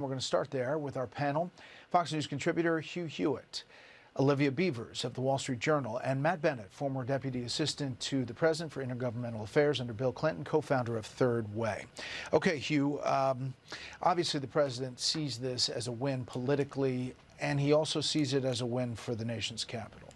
We're going to start there with our panel. Fox News contributor Hugh Hewitt, Olivia Beavers of the Wall Street Journal, and Matt Bennett, former deputy assistant to the president for intergovernmental affairs under Bill Clinton, co-founder of Third Way. Okay, Hugh, obviously the president sees this as a win politically, and he also sees it as a win for the nation's capital.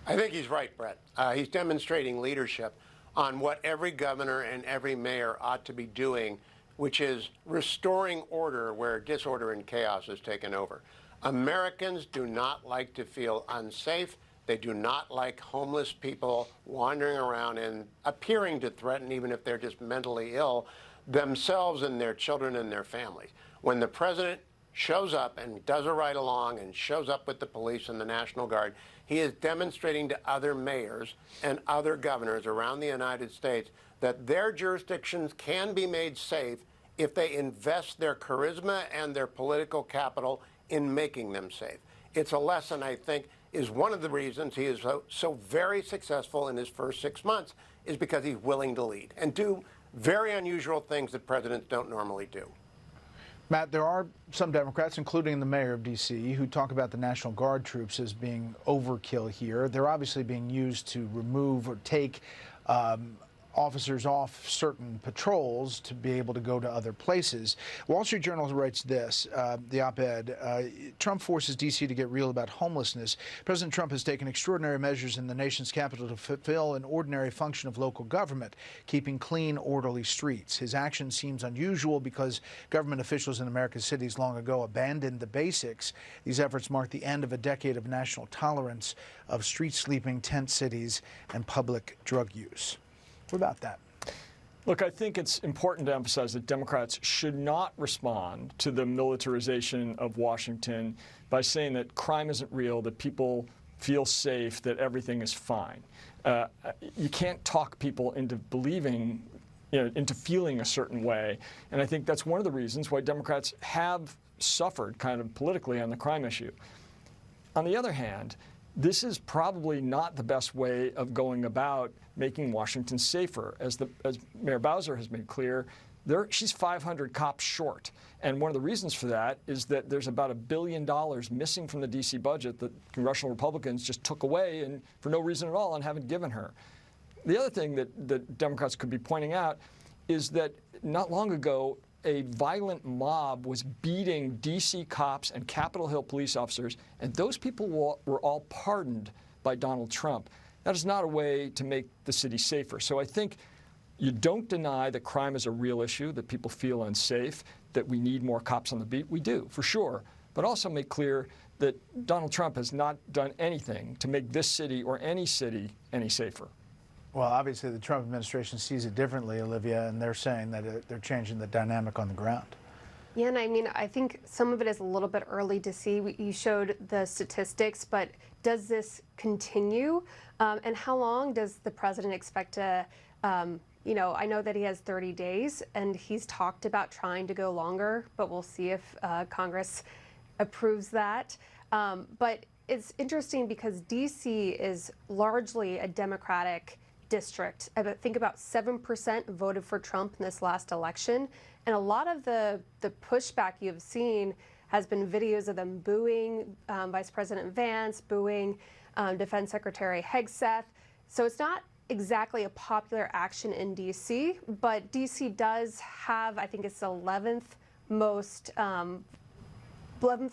I think he's right, Brett. He's demonstrating leadership on what every governor and every mayor ought to be doing, which is restoring order where disorder and chaos has taken over. Americans do not like to feel unsafe. They do not like homeless people wandering around and appearing to threaten, even if they're just mentally ill, themselves and their children and their families. When the president shows up and does a ride along and shows up with the police and the National Guard, he is demonstrating to other mayors and other governors around the United States that their jurisdictions can be made safe if they invest their charisma and their political capital in making them safe. It's a lesson, I think, is one of the reasons he is so very successful in his first 6 months, is because he's willing to lead and do very unusual things that presidents don't normally do. Matt, there are some Democrats, including the mayor of D.C., who talk about the National Guard troops as being overkill here. They're obviously being used to remove or take officers off certain patrols to be able to go to other places. Wall Street Journal writes this, the op-ed, Trump forces D.C. to get real about homelessness. President Trump has taken extraordinary measures in the nation's capital to fulfill an ordinary function of local government, keeping clean, orderly streets. His action seems unusual because government officials in America's cities long ago abandoned the basics. These efforts mark the end of a decade of national tolerance of street sleeping, tent cities, and public drug use. What about that? Look, I think it's important to emphasize that Democrats should not respond to the militarization of Washington by saying that crime isn't real, that people feel safe, that everything is fine. You can't talk people into believing, into feeling a certain way. And I think that's one of the reasons why Democrats have suffered kind of politically on the crime issue. On the other hand, this is probably not the best way of going about making Washington safer. As Mayor Bowser has made clear, she's 500 cops short. And one of the reasons for that is that there's about $1 billion missing from the D.C. budget that congressional Republicans just took away and for no reason at all and haven't given her. The other thing that Democrats could be pointing out is that not long ago, a violent mob was beating D.C. cops and Capitol Hill police officers, and those people were all pardoned by Donald Trump. That is not a way to make the city safer. So I think you don't deny that crime is a real issue, that people feel unsafe, that we need more cops on the beat. We do, for sure. But also make clear that Donald Trump has not done anything to make this city or any city any safer. Well, obviously the Trump administration sees it differently, Olivia, and they're saying that they're changing the dynamic on the ground. Yeah, and I mean, I think some of it is a little bit early to see. You showed the statistics, but does this continue? And how long does the president expect to, I know that he has 30 days, and he's talked about trying to go longer, but we'll see if Congress approves that. But it's interesting because D.C. is largely a Democratic district. I think about 7% voted for Trump in this last election. And a lot of the pushback you've seen has been videos of them booing Vice President Vance, booing Defense Secretary Hegseth. So it's not exactly a popular action in D.C., but D.C. does have, I think it's the 11th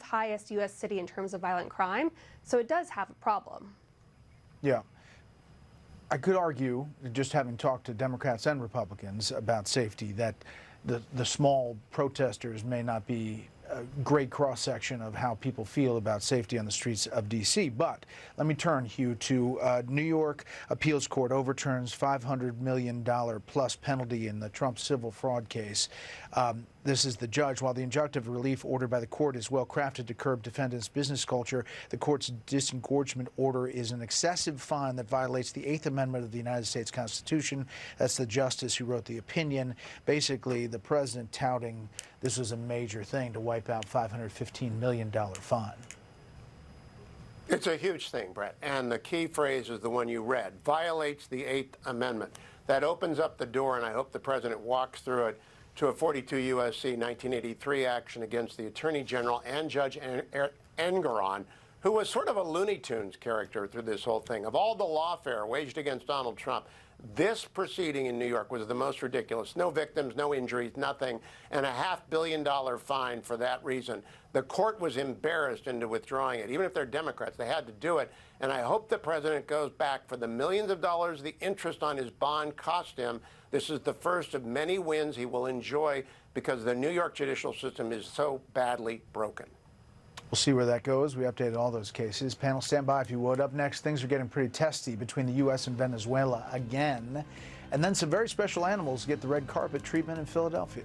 highest U.S. city in terms of violent crime. So it does have a problem. Yeah. I could argue, just having talked to Democrats and Republicans about safety, that the small protesters may not be a great cross-section of how people feel about safety on the streets of D.C. But let me turn, Hugh, to New York appeals court overturns $500 million plus penalty in the Trump civil fraud case. This is the judge. While the injunctive relief ordered by the court is well crafted to curb defendants' business culture, the court's disengorgement order is an excessive fine that violates the 8th Amendment of the United States Constitution. That's the justice who wrote the opinion. Basically, the president touting this was a major thing to wipe out $515 million fine. It's a huge thing, Brett. And the key phrase is the one you read, violates the 8th Amendment. That opens up the door, and I hope the president walks through it, to a 42 U.S.C. 1983 action against the Attorney General and Judge Engoron, who was sort of a Looney Tunes character through this whole thing. Of all the lawfare waged against Donald Trump, this proceeding in New York was the most ridiculous. No victims, no injuries, nothing, and a $500 million fine for that reason. The court was embarrassed into withdrawing it. Even if they're Democrats, they had to do it. And I hope the president goes back for the millions of dollars the interest on his bond cost him. This is the first of many wins he will enjoy because the New York judicial system is so badly broken. We'll see where that goes. We updated all those cases. Panel, stand by if you would. Up next, things are getting pretty testy between the U.S. and Venezuela again. And then some very special animals get the red carpet treatment in Philadelphia.